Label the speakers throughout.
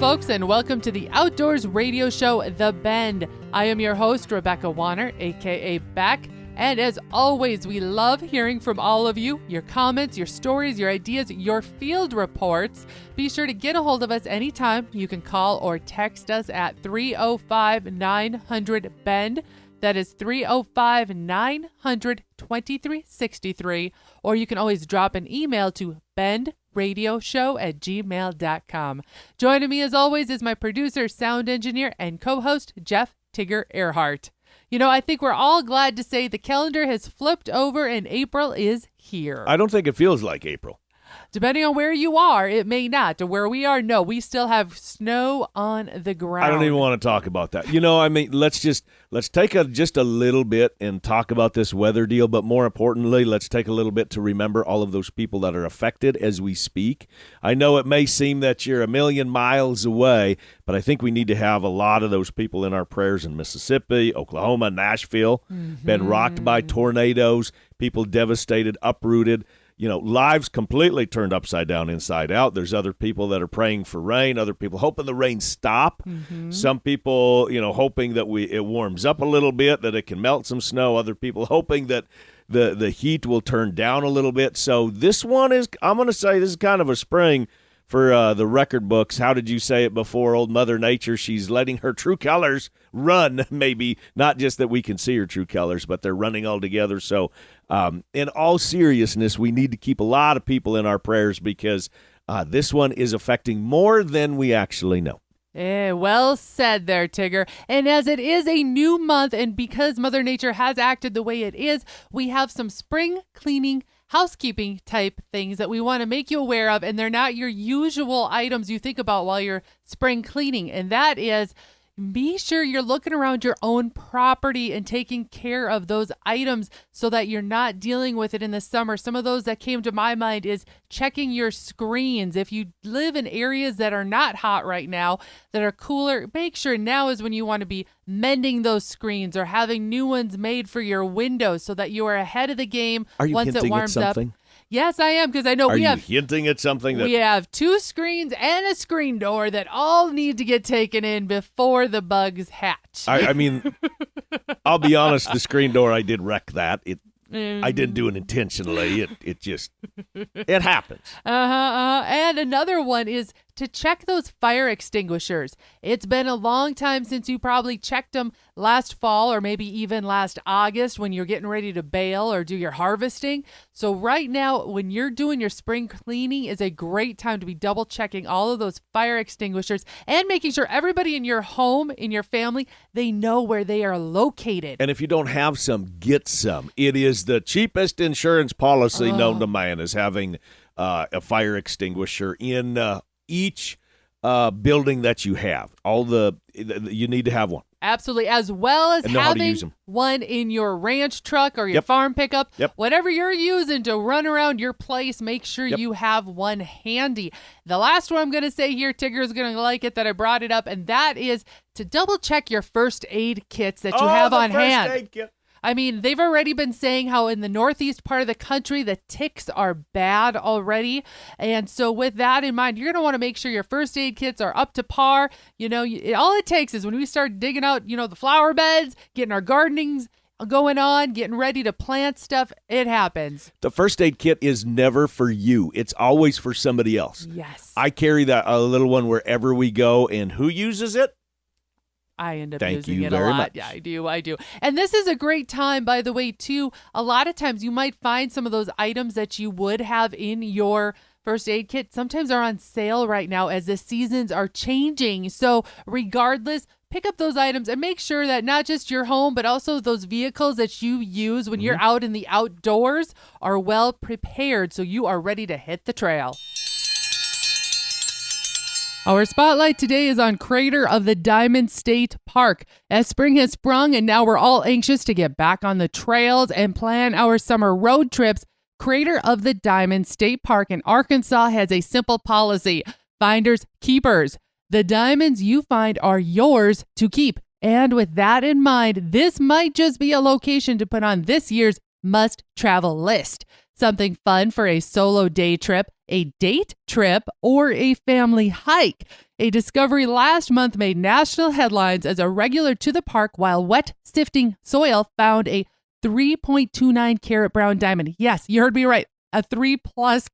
Speaker 1: folks, and welcome to the outdoors radio show, The Bend. I am your host, Rebecca Wanner, aka Beck. And as always, we love hearing from all of you, your comments, your stories, your ideas, your field reports. Be sure to get a hold of us anytime. You can call or text us at 305-900-BEND. That is 305-900-2363. Or you can always drop an email to bendradioshow@gmail.com. Joining me as always is my producer, sound engineer, and co-host, Jeff Tigger Erhardt. You know, I think we're all glad to say the calendar has flipped over and April is here.
Speaker 2: I don't think it feels like April.
Speaker 1: Depending on where you are, it may not. Where we are, no, we still have snow on the ground.
Speaker 2: I don't even want to talk about that. You know, I mean, let's take just a little bit and talk about this weather deal. But more importantly, let's take a little bit to remember all of those people that are affected as we speak. I know it may seem that you're a million miles away, but I think we need to have a lot of those people in our prayers in Mississippi, Oklahoma, Nashville, been rocked by tornadoes, people devastated, uprooted. You know, lives completely turned upside down, inside out. There's other people that are praying for rain, other people hoping the rain stop. Some people, you know, hoping that it warms up a little bit, that it can melt some snow. Other people hoping that the heat will turn down a little bit. So this one is, I'm going to say this is kind of a spring for the record books. How did you say it before? Old Mother Nature, she's letting her true colors run, maybe. Not just that we can see her true colors, but they're running all together. So in all seriousness, we need to keep a lot of people in our prayers because this one is affecting more than we actually know.
Speaker 1: Well said there, Tigger. And as it is a new month, and because Mother Nature has acted the way it is, we have some spring cleaning, housekeeping type things that we want to make you aware of, and they're not your usual items you think about while you're spring cleaning. And that is, be sure you're looking around your own property and taking care of those items so that you're not dealing with it in the summer. Some of those that came to my mind is checking your screens. If you live in areas that are not hot right now, that are cooler, make sure now is when you want to be mending those screens or having new ones made for your windows so that you are ahead of the game once it warms up. Yes, I am, because I know we have
Speaker 2: hinting at something that
Speaker 1: we have 2 screens and a screen door that all need to get taken in before the bugs hatch.
Speaker 2: I mean, I'll be honest, the screen door, I did wreck that. I didn't do it intentionally. It happens.
Speaker 1: And another one is to check those fire extinguishers. It's been a long time since you probably checked them last fall or maybe even last August when you're getting ready to bale or do your harvesting. So right now, when you're doing your spring cleaning, is a great time to be double checking all of those fire extinguishers and making sure everybody in your home, in your family, they know where they are located.
Speaker 2: And if you don't have some, get some. It is the cheapest insurance policy known to man, is having a fire extinguisher in each building that you have. You need to have one.
Speaker 1: Absolutely, as well as having one in your ranch truck or your farm pickup. Whatever you're using to run around your place, make sure you have one handy. The last one I'm going to say here, Tigger is going to like it that I brought it up, and that is to double check your first aid kits that you have on hand. First aid kit. I mean, they've already been saying how in the northeast part of the country, the ticks are bad already. And so with that in mind, you're going to want to make sure your first aid kits are up to par. You know, all it takes is when we start digging out, the flower beds, getting our gardenings going on, getting ready to plant stuff, it happens.
Speaker 2: The first aid kit is never for you. It's always for somebody else.
Speaker 1: Yes.
Speaker 2: I carry a little one wherever we go, and who uses it?
Speaker 1: I end up using it a lot.
Speaker 2: Much.
Speaker 1: Yeah, I do. And this is a great time, by the way, too. A lot of times you might find some of those items that you would have in your first aid kit sometimes are on sale right now as the seasons are changing. So regardless, pick up those items and make sure that not just your home, but also those vehicles that you use when you're out in the outdoors are well prepared so you are ready to hit the trail. Our spotlight today is on Crater of the Diamond State Park. As spring has sprung and now we're all anxious to get back on the trails and plan our summer road trips, Crater of the Diamond State Park in Arkansas has a simple policy: finders, keepers. The diamonds you find are yours to keep. And with that in mind, this might just be a location to put on this year's must-travel list. Something fun for a solo day trip, a date trip, or a family hike. A discovery last month made national headlines as a regular to the park while wet sifting soil found a 3.29 carat brown diamond. Yes, you heard me right. A 3+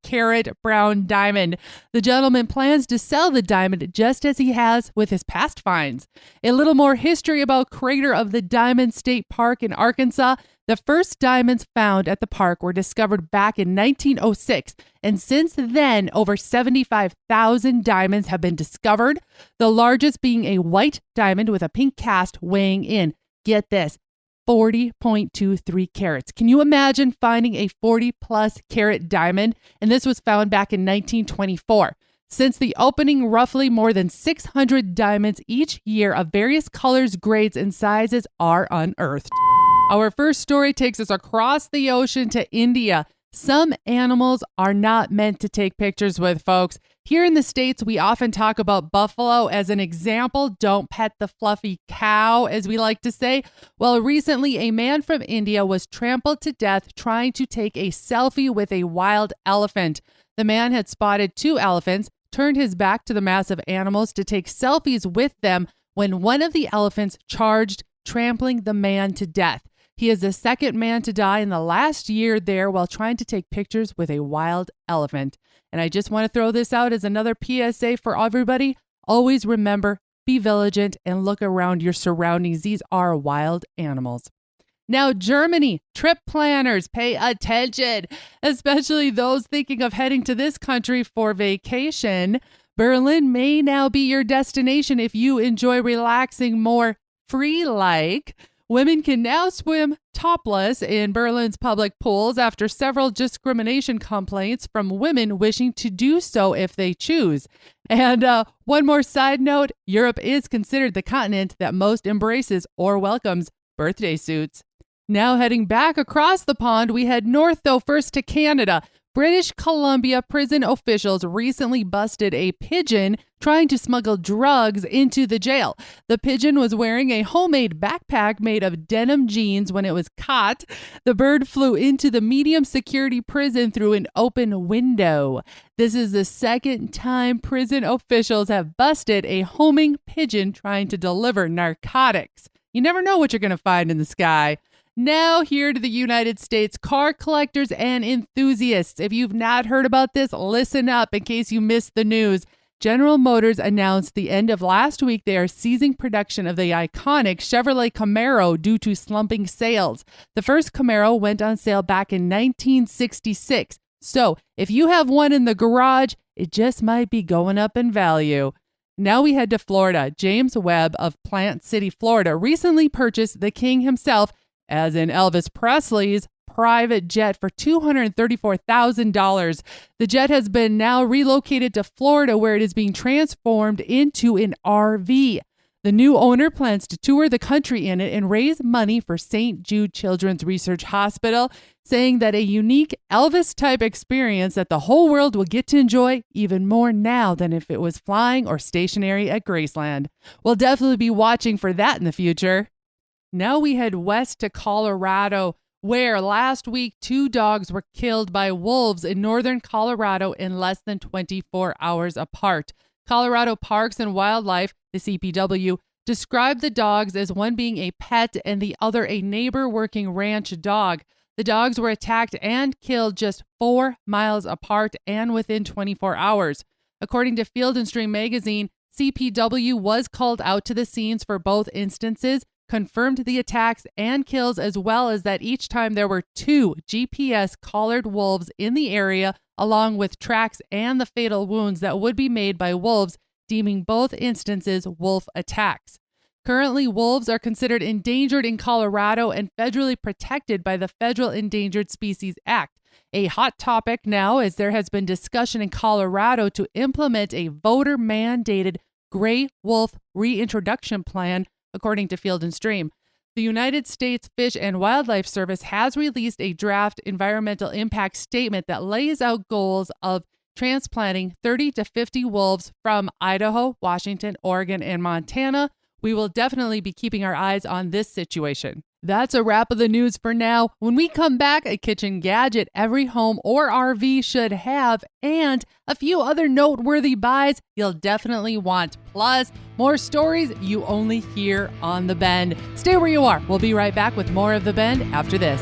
Speaker 1: carat brown diamond. The gentleman plans to sell the diamond just as he has with his past finds. A little more history about Crater of the Diamond State Park in Arkansas. The first diamonds found at the park were discovered back in 1906, and since then, over 75,000 diamonds have been discovered, the largest being a white diamond with a pink cast weighing in, get this, 40.23 carats. Can you imagine finding a 40+ carat diamond? And this was found back in 1924. Since the opening, roughly more than 600 diamonds each year of various colors, grades, and sizes are unearthed. Our first story takes us across the ocean to India. Some animals are not meant to take pictures with, folks. Here in the States, we often talk about buffalo as an example. Don't pet the fluffy cow, as we like to say. Well, recently, a man from India was trampled to death trying to take a selfie with a wild elephant. The man had spotted 2 elephants, turned his back to the massive animals to take selfies with them when one of the elephants charged, trampling the man to death. He is the second man to die in the last year there while trying to take pictures with a wild elephant. And I just want to throw this out as another PSA for everybody. Always remember, be vigilant and look around your surroundings. These are wild animals. Now, Germany, trip planners, pay attention, especially those thinking of heading to this country for vacation. Berlin may now be your destination if you enjoy relaxing more free-like. Women can now swim topless in Berlin's public pools after several discrimination complaints from women wishing to do so if they choose. And one more side note, Europe is considered the continent that most embraces or welcomes birthday suits. Now heading back across the pond, we head north though first to Canada. British Columbia prison officials recently busted a pigeon trying to smuggle drugs into the jail. The pigeon was wearing a homemade backpack made of denim jeans when it was caught. The bird flew into the medium security prison through an open window. This is the second time prison officials have busted a homing pigeon trying to deliver narcotics. You never know what you're going to find in the sky. Now here to the United States, car collectors and enthusiasts. If you've not heard about this, listen up in case you missed the news. General Motors announced the end of last week they are ceasing production of the iconic Chevrolet Camaro due to slumping sales. The first Camaro went on sale back in 1966. So if you have one in the garage, it just might be going up in value. Now we head to Florida. James Webb of Plant City, Florida, recently purchased the king himself, as in Elvis Presley's private jet, for $234,000. The jet has been now relocated to Florida, where it is being transformed into an RV. The new owner plans to tour the country in it and raise money for St. Jude Children's Research Hospital, saying that a unique Elvis-type experience that the whole world will get to enjoy even more now than if it was flying or stationary at Graceland. We'll definitely be watching for that in the future. Now we head west to Colorado, where last week 2 dogs were killed by wolves in northern Colorado in less than 24 hours apart. Colorado Parks and Wildlife, the CPW, described the dogs as one being a pet and the other a neighbor working ranch dog. The dogs were attacked and killed just 4 miles apart and within 24 hours. According to Field and Stream magazine, CPW was called out to the scenes for both instances, confirmed the attacks and kills, as well as that each time there were 2 GPS collared wolves in the area, along with tracks and the fatal wounds that would be made by wolves, deeming both instances wolf attacks. Currently, wolves are considered endangered in Colorado and federally protected by the Federal Endangered Species Act. A hot topic now, as there has been discussion in Colorado to implement a voter-mandated gray wolf reintroduction plan, according to Field and Stream. The United States Fish and Wildlife Service has released a draft environmental impact statement that lays out goals of transplanting 30 to 50 wolves from Idaho, Washington, Oregon, and Montana, we will definitely be keeping our eyes on this situation. That's a wrap of the news for now. When we come back, a kitchen gadget every home or RV should have, and a few other noteworthy buys you'll definitely want. Plus, more stories you only hear on The Bend. Stay where you are. We'll be right back with more of The Bend after this.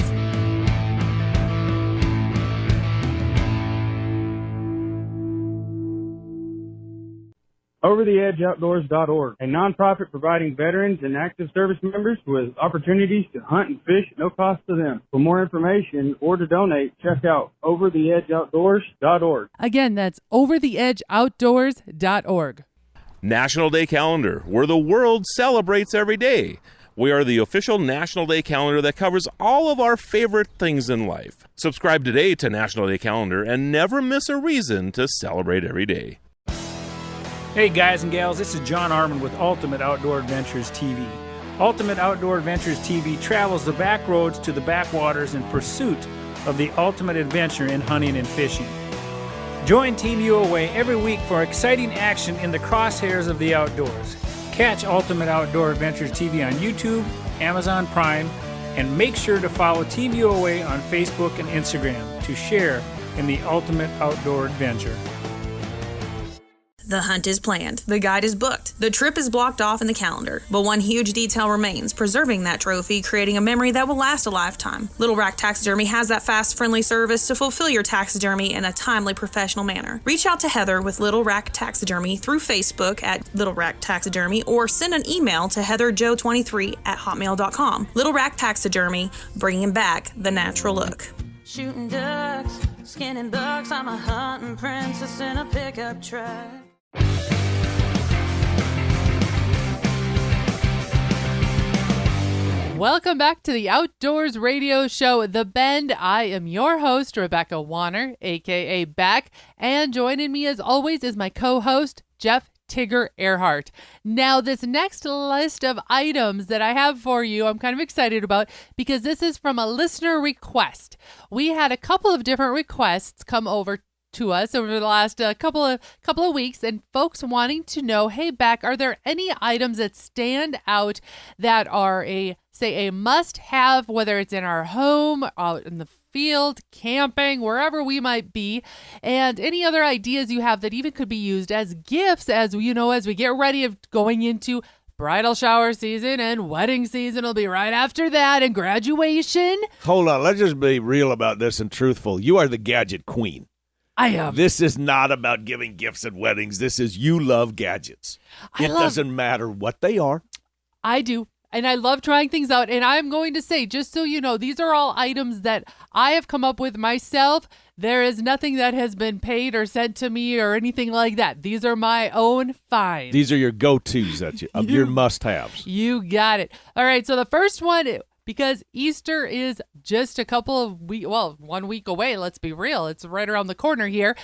Speaker 3: OverTheEdgeOutdoors.org, a nonprofit providing veterans and active service members with opportunities to hunt and fish at no cost to them. For more information or to donate, check out OverTheEdgeOutdoors.org.
Speaker 1: Again, that's OverTheEdgeOutdoors.org.
Speaker 4: National Day Calendar, where the world celebrates every day. We are the official National Day Calendar that covers all of our favorite things in life. Subscribe today to National Day Calendar and never miss a reason to celebrate every day.
Speaker 5: Hey guys and gals, this is John Arman with Ultimate Outdoor Adventures TV. Ultimate Outdoor Adventures TV travels the back roads to the backwaters in pursuit of the ultimate adventure in hunting and fishing. Join Team UOA every week for exciting action in the crosshairs of the outdoors. Catch Ultimate Outdoor Adventures TV on YouTube, Amazon Prime, and make sure to follow Team UOA on Facebook and Instagram to share in the ultimate outdoor adventure.
Speaker 6: The hunt is planned, the guide is booked, the trip is blocked off in the calendar, but one huge detail remains, preserving that trophy, creating a memory that will last a lifetime. Little Rack Taxidermy has that fast, friendly service to fulfill your taxidermy in a timely, professional manner. Reach out to Heather with Little Rack Taxidermy through Facebook at Little Rack Taxidermy or send an email to heatherjoe23@hotmail.com. Little Rack Taxidermy, bringing back the natural look.
Speaker 7: Shooting ducks, skinning bucks, I'm a hunting princess in a pickup truck.
Speaker 1: Welcome back to the Outdoors Radio Show, The Bend. I am your host, Rebecca Wanner, a.k.a. Beck, and joining me as always is my co-host, Jeff Tigger Erhardt. Now, this next list of items that I have for you, I'm kind of excited about because this is from a listener request. We had a couple of different requests come over to us over the last couple of weeks, and folks wanting to know, hey, Beck, are there any items that stand out that are a must-have, whether it's in our home, out in the field, camping, wherever we might be, and any other ideas you have that even could be used as gifts, as we get ready of going into bridal shower season, and wedding season will be right after that, and graduation.
Speaker 2: Hold on, let's just be real about this and truthful. You are the gadget queen.
Speaker 1: I am.
Speaker 2: This is not about giving gifts at weddings. This is you love gadgets. It doesn't matter what they are.
Speaker 1: I do. And I love trying things out. And I'm going to say, just so you know, these are all items that I have come up with myself. There is nothing that has been paid or sent to me or anything like that. These are my own finds.
Speaker 2: These are your go-tos, of your must-haves.
Speaker 1: You got it. All right. So the first one, because Easter is just a couple of weeks, 1 week away. Let's be real. It's right around the corner here.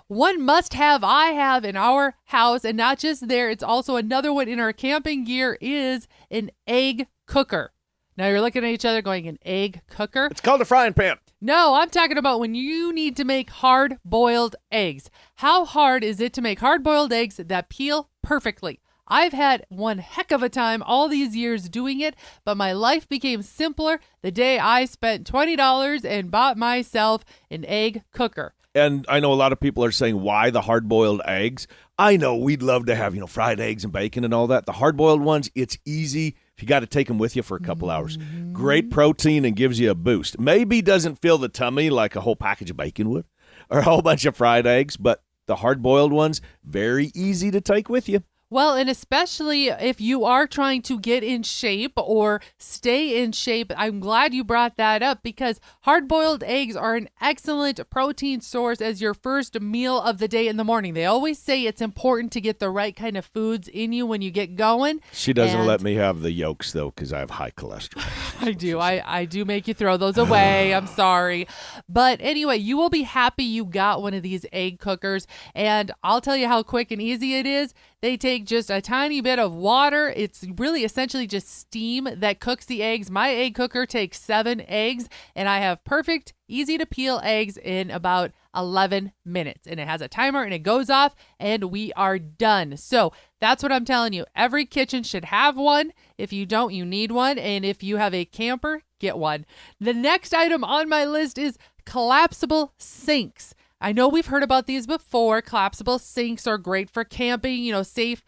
Speaker 1: One must-have I have in our house, and not just there, it's also another one in our camping gear, is an egg cooker. Now you're looking at each other going, an egg cooker?
Speaker 2: It's called a frying pan.
Speaker 1: No, I'm talking about when you need to make hard-boiled eggs. How hard is it to make hard-boiled eggs that peel perfectly? I've had one heck of a time all these years doing it, but my life became simpler the day I spent $20 and bought myself an egg cooker.
Speaker 2: And I know a lot of people are saying, why the hard-boiled eggs? I know we'd love to have, fried eggs and bacon and all that. The hard-boiled ones, it's easy. If you got to take them with you for a couple hours. Great protein and gives you a boost. Maybe doesn't fill the tummy like a whole package of bacon would or a whole bunch of fried eggs, but the hard-boiled ones, very easy to take with you.
Speaker 1: Well, and especially if you are trying to get in shape or stay in shape, I'm glad you brought that up because hard-boiled eggs are an excellent protein source as your first meal of the day in the morning. They always say it's important to get the right kind of foods in you when you get going.
Speaker 2: She doesn't let me have the yolks, though, because I have high cholesterol.
Speaker 1: I do. I do make you throw those away. I'm sorry. But anyway, you will be happy you got one of these egg cookers. And I'll tell you how quick and easy it is. They take take just a tiny bit of water. It's really essentially just steam that cooks the eggs. My egg cooker takes 7 eggs, and I have perfect, easy to peel eggs in about 11 minutes. And it has a timer and it goes off and we are done. So that's what I'm telling you. Every kitchen should have one. If you don't, you need one. And if you have a camper, get one. The next item on my list is collapsible sinks. I know we've heard about these before. Collapsible sinks are great for camping, save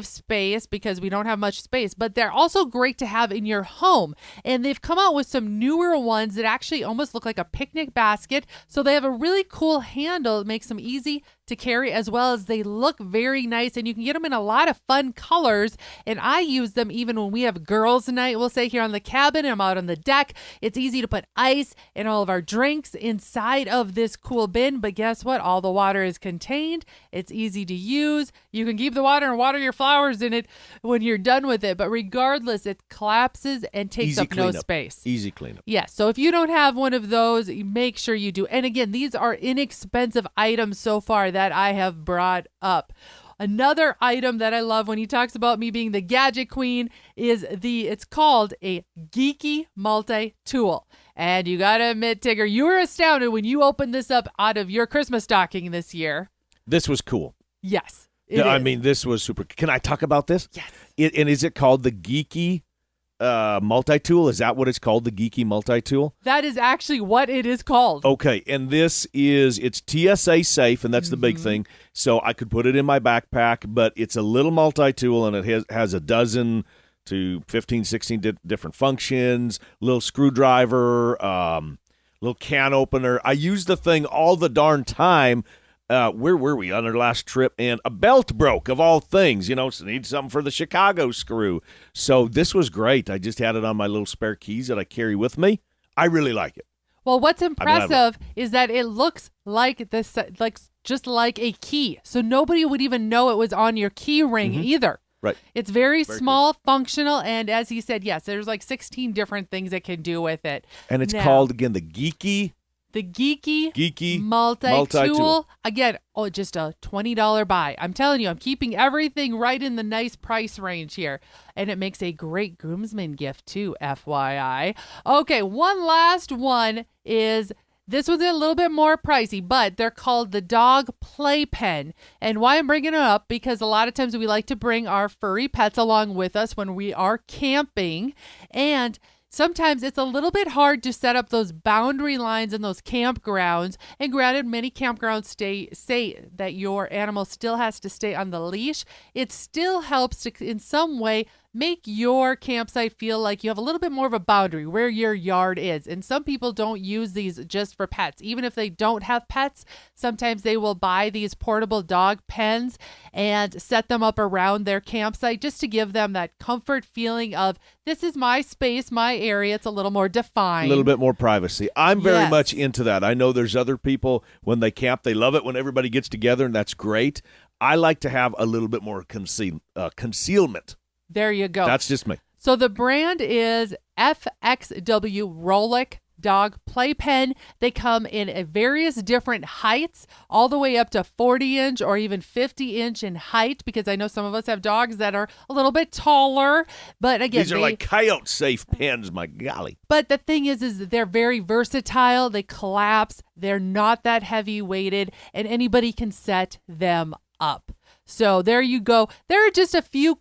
Speaker 1: space because we don't have much space, but they're also great to have in your home. And they've come out with some newer ones that actually almost look like a picnic basket. So they have a really cool handle. It makes them easy to carry, as well as they look very nice, and you can get them in a lot of fun colors. And I use them even when we have girls' night, we'll say, here on the cabin. I'm out on the deck. It's easy to put ice and all of our drinks inside of this cool bin, but guess what? All the water is contained. It's easy to use. You can keep the water and water your flowers in it when you're done with it, but regardless, it collapses and takes up no space.
Speaker 2: Easy cleanup.
Speaker 1: Yes. So if you don't have one of those, make sure you do. And again, these are inexpensive items so far that I have brought up. Another item that I love when he talks about me being the gadget queen is it's called a geeky multi-tool. And you got to admit, Tigger, you were astounded when you opened this up out of your Christmas stocking this year.
Speaker 2: This was cool.
Speaker 1: Yes.
Speaker 2: I mean, this was super. Can I talk about this?
Speaker 1: Yes.
Speaker 2: And is it called the geeky multi-tool? Is that what it's called, the geeky multi-tool?
Speaker 1: That is actually what it is called.
Speaker 2: Okay, and it's TSA safe, and that's the big thing. So I could put it in my backpack, but it's a little multi-tool, and it has a dozen to 15, 16 different functions, little screwdriver, little can opener. I use the thing all the darn time. Where were we on our last trip? And a belt broke, of all things, so need something for the Chicago screw. So this was great. I just had it on my little spare keys that I carry with me. I really like it.
Speaker 1: Well, what's impressive is that it looks like this, just like a key. So nobody would even know it was on your key ring either.
Speaker 2: Right.
Speaker 1: It's very small, cool, functional, and as he said, yes, there's 16 different things it can do with it.
Speaker 2: And it's called, again, the geeky multi-tool. Again, just a $20 buy. I'm telling you, I'm keeping everything right in the nice price range here. And it makes a great groomsman gift too, FYI. Okay, one last one is, this was a little bit more pricey, but they're called the dog playpen. And why I'm bringing it up, because a lot of times we like to bring our furry pets along with us when we are camping. And sometimes it's a little bit hard to set up those boundary lines in those campgrounds. And granted, many campgrounds say that your animal still has to stay on the leash. It still helps to, in some way, make your campsite feel like you have a little bit more of a boundary where your yard is. And some people don't use these just for pets. Even if they don't have pets, sometimes they will buy these portable dog pens and set them up around their campsite just to give them that comfort feeling of, this is my space, my area. It's a little more defined. A little bit more privacy. I'm very much into that. I know there's other people, when they camp, they love it when everybody gets together, and that's great. I like to have a little bit more concealment.
Speaker 1: There you go.
Speaker 2: That's just me.
Speaker 1: So the brand is FXW Rolick Dog Playpen. They come in various different heights, all the way up to 40-inch or even 50-inch in height, because I know some of us have dogs that are a little bit taller. But again,
Speaker 2: these are like coyote safe pens, my golly.
Speaker 1: But the thing is that they're very versatile. They collapse. They're not that heavy weighted, and anybody can set them up. So there you go. There are just a few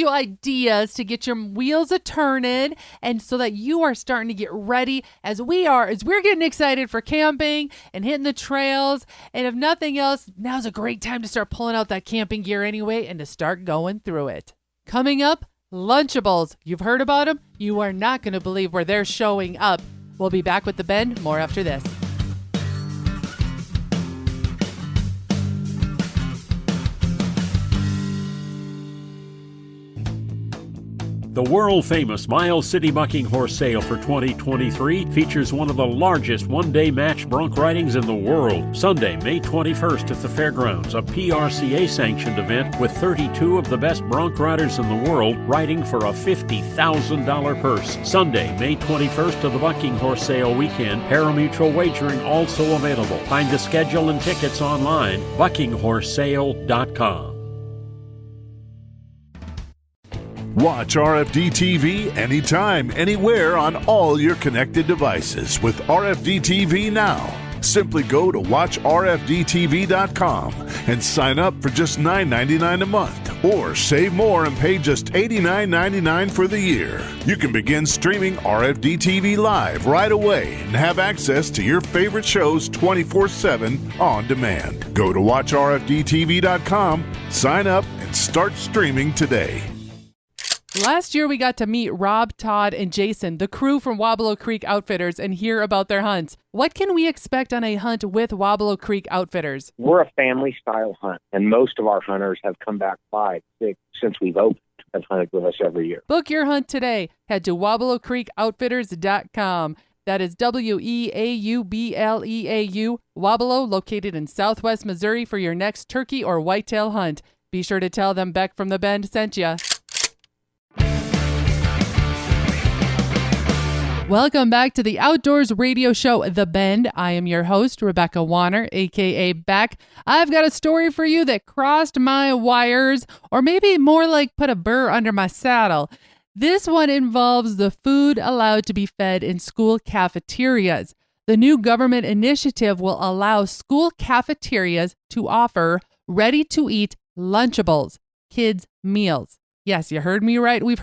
Speaker 1: ideas to get your wheels a-turning, and so that you are starting to get ready as we're getting excited for camping and hitting the trails. And if nothing else, now's a great time to start pulling out that camping gear anyway and to start going through it. Coming up, Lunchables. You've heard about them? You are not going to believe where they're showing up. We'll be back with The Bend. More after this.
Speaker 8: The world-famous Miles City Bucking Horse Sale for 2023 features one of the largest one-day match bronc ridings in the world. Sunday, May 21st at the Fairgrounds, a PRCA-sanctioned event with 32 of the best bronc riders in the world riding for a $50,000 purse. Sunday, May 21st of the Bucking Horse Sale weekend, pari-mutuel wagering also available. Find the schedule and tickets online, buckinghorsesale.com.
Speaker 9: Watch RFD TV anytime, anywhere on all your connected devices with RFD TV Now. Simply go to watchrfdtv.com and sign up for just $9.99 a month, or save more and pay just $89.99 for the year. You can begin streaming RFD TV live right away and have access to your favorite shows 24/7 on demand. Go to watchrfdtv.com, sign up, and start streaming today.
Speaker 1: Last year, we got to meet Rob, Todd, and Jason, the crew from Wabalo Creek Outfitters, and hear about their hunts. What can we expect on a hunt with Wabalo Creek Outfitters?
Speaker 10: We're a family-style hunt, and most of our hunters have come back 5, 6 since we've opened, have hunted with us every year.
Speaker 1: Book your hunt today. Head to WabalowCreekOutfitters.com. That is WeaubleAU, Wabalo, located in southwest Missouri, for your next turkey or whitetail hunt. Be sure to tell them Beck from the Bend sent you. Welcome back to the Outdoors Radio Show, The Bend. I am your host, Rebecca Wanner, a.k.a. Beck. I've got a story for you that crossed my wires, or maybe more like put a burr under my saddle. This one involves the food allowed to be fed in school cafeterias. The new government initiative will allow school cafeterias to offer ready-to-eat Lunchables, kids' meals. Yes, you heard me right. We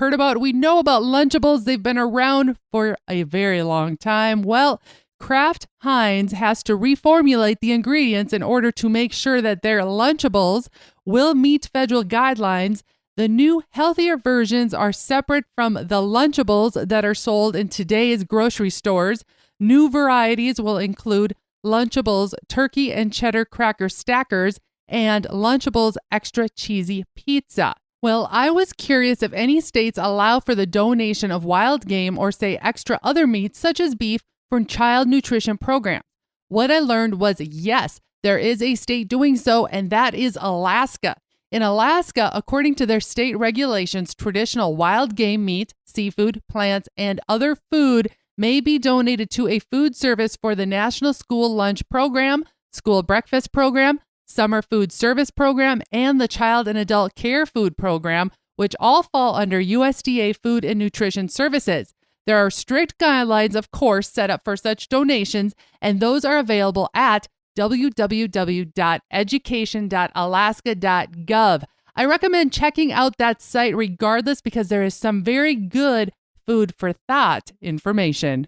Speaker 1: know about Lunchables. They've been around for a very long time. Well, Kraft Heinz has to reformulate the ingredients in order to make sure that their Lunchables will meet federal guidelines. The new, healthier versions are separate from the Lunchables that are sold in today's grocery stores. New varieties will include Lunchables Turkey and Cheddar Cracker Stackers and Lunchables Extra Cheesy Pizza. Well, I was curious if any states allow for the donation of wild game or, say, extra other meats such as beef from child nutrition programs. What I learned was yes, there is a state doing so, and that is Alaska. In Alaska, according to their state regulations, traditional wild game meat, seafood, plants, and other food may be donated to a food service for the National School Lunch Program, School Breakfast Program, Summer Food Service Program, and the Child and Adult Care Food Program, which all fall under USDA Food and Nutrition Services. There are strict guidelines, of course, set up for such donations, and those are available at www.education.alaska.gov. I recommend checking out that site regardless because there is some very good food for thought information.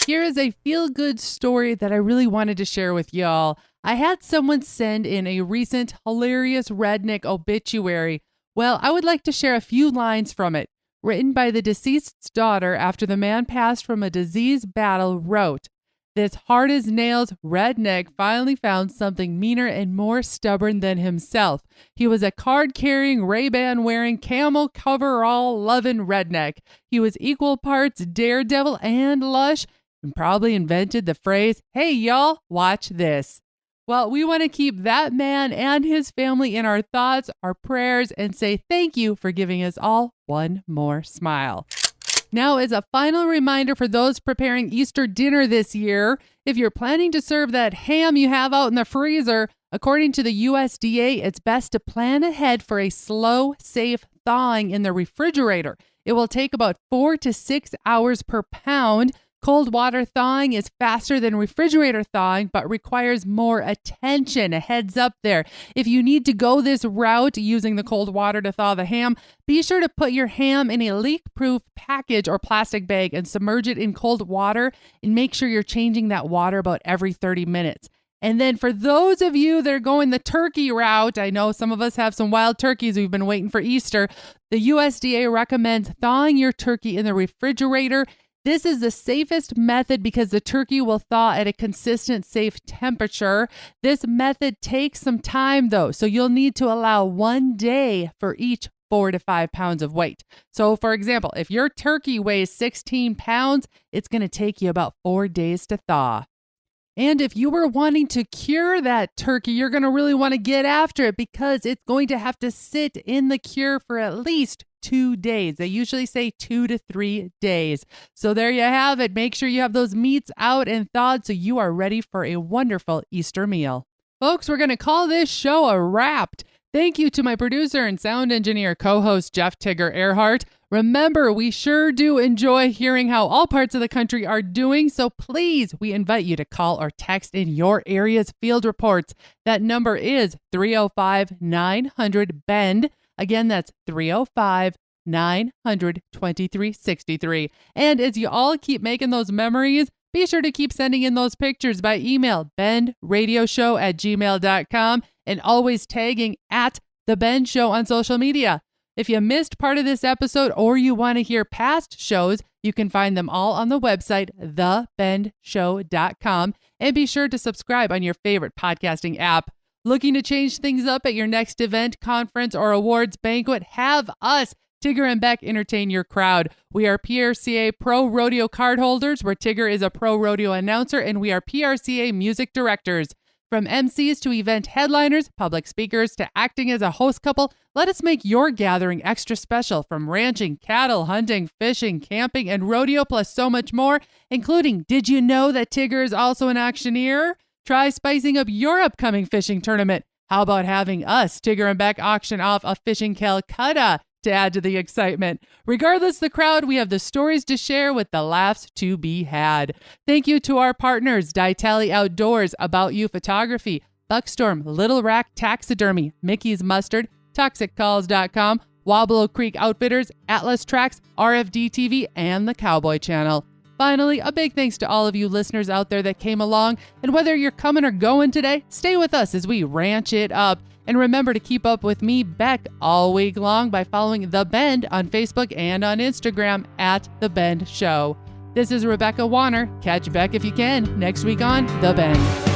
Speaker 1: Here is a feel-good story that I really wanted to share with y'all. I had someone send in a recent hilarious redneck obituary. Well, I would like to share a few lines from it. Written by the deceased's daughter after the man passed from a disease battle, wrote, "This hard-as-nails redneck finally found something meaner and more stubborn than himself. He was a card-carrying, Ray-Ban-wearing, camel coverall-loving redneck. He was equal parts daredevil and lush, and probably invented the phrase, 'Hey, y'all, watch this.'" Well, we want to keep that man and his family in our thoughts, our prayers, and say thank you for giving us all one more smile. Now, as a final reminder for those preparing Easter dinner this year, if you're planning to serve that ham you have out in the freezer, according to the USDA, it's best to plan ahead for a slow, safe thawing in the refrigerator. It will take about 4 to 6 hours per pound. Cold water thawing is faster than refrigerator thawing, but requires more attention. A heads up there. If you need to go this route using the cold water to thaw the ham, be sure to put your ham in a leak-proof package or plastic bag and submerge it in cold water, and make sure you're changing that water about every 30 minutes. And then for those of you that are going the turkey route, I know some of us have some wild turkeys we've been waiting for Easter, the USDA recommends thawing your turkey in the refrigerator. This is the safest method because the turkey will thaw at a consistent, safe temperature. This method takes some time, though, so you'll need to allow 1 day for each 4 to 5 pounds of weight. So, for example, if your turkey weighs 16 pounds, it's going to take you about 4 days to thaw. And if you were wanting to cure that turkey, you're going to really want to get after it because it's going to have to sit in the cure for at least 2 days. They usually say 2 to 3 days. So there you have it. Make sure you have those meats out and thawed so you are ready for a wonderful Easter meal. Folks, we're going to call this show a wrap. Thank you to my producer and sound engineer co-host Jeff Tigger Erhardt. Remember, we sure do enjoy hearing how all parts of the country are doing, so please, we invite you to call or text in your area's field reports. That number is 305-900-BEND. Again, that's 305-900-2363. And as you all keep making those memories, be sure to keep sending in those pictures by email, bendradioshow@gmail.com, and always tagging at The Ben Show on social media. If you missed part of this episode or you want to hear past shows, you can find them all on the website, thebendshow.com, and be sure to subscribe on your favorite podcasting app. Looking to change things up at your next event, conference, or awards banquet? Have us, Tigger and Beck, entertain your crowd. We are PRCA Pro Rodeo card holders, where Tigger is a pro rodeo announcer, and we are PRCA music directors. From MCs to event headliners, public speakers, to acting as a host couple, let us make your gathering extra special. From ranching, cattle, hunting, fishing, camping, and rodeo, plus so much more, including, did you know that Tigger is also an auctioneer? Try spicing up your upcoming fishing tournament. How about having us, Tigger and Beck, auction off a fishing Calcutta to add to the excitement? Regardless the crowd, we have the stories to share with the laughs to be had. Thank you to our partners, Ditali Outdoors, About You Photography, Buckstorm, Little Rack Taxidermy, Mickey's Mustard, ToxicCalls.com, Wablo Creek Outfitters, Atlas Tracks, RFD TV, and the Cowboy Channel. Finally, a big thanks to all of you listeners out there that came along, and whether you're coming or going today, stay with us as we ranch it up. And remember to keep up with me, Beck, all week long by following The Bend on Facebook and on Instagram at The Bend Show. This is Rebecca Wanner. Catch Beck if you can next week on The Bend.